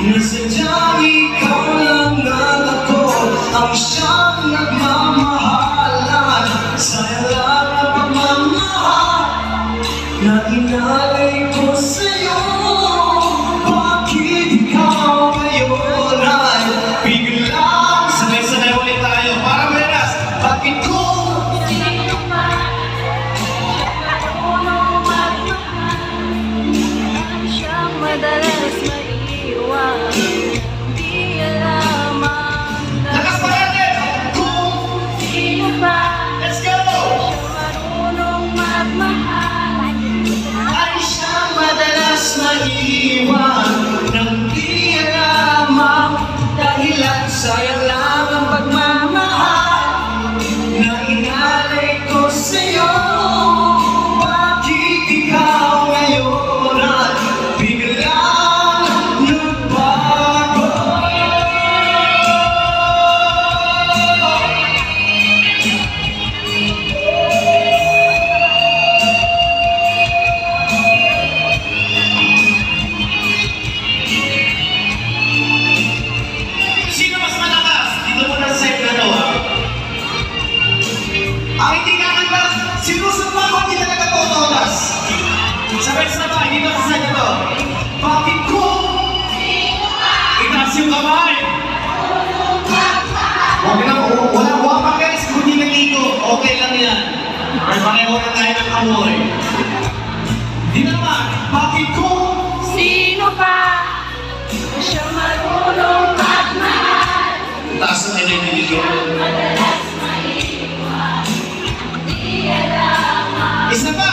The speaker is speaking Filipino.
Nasadyang ikaw lang at ako ang siyang nagmamahalan. Sayang lang ang pagmamahal na inalay ko sa'yo. Bakit ikaw ngayon ay biglang sabay-sabay ulit tayo para buenas? Bakit ko madalas maiwan, di alam ang lakas pa natin! kung sino ba Let's go! marunong magmahal. Ay siyang madalas maiwan nang di alam ang dahilan. Sayang lang ang pagmamahal na inalay ko sa'yo. Bakit ikaw ngayon at biglang nagbago? Sino mas malakas? Dito muna sa set na to, ha? Ang hindi kakanta, sinusumpa ko hindi talaga totodas. Sabay sa ba, dito sa set na to. Bakit ko? Itaas yung kamay. Huwag na, walang wapa guys, kung hindi naligo, okay lang yan. Or pareho na tayo ng amoy. Di naman, bakit ko? Sino pa siya marunong magmahal? Taas na tayo naligo. Madalas maiwan, di alam ang Isa pa!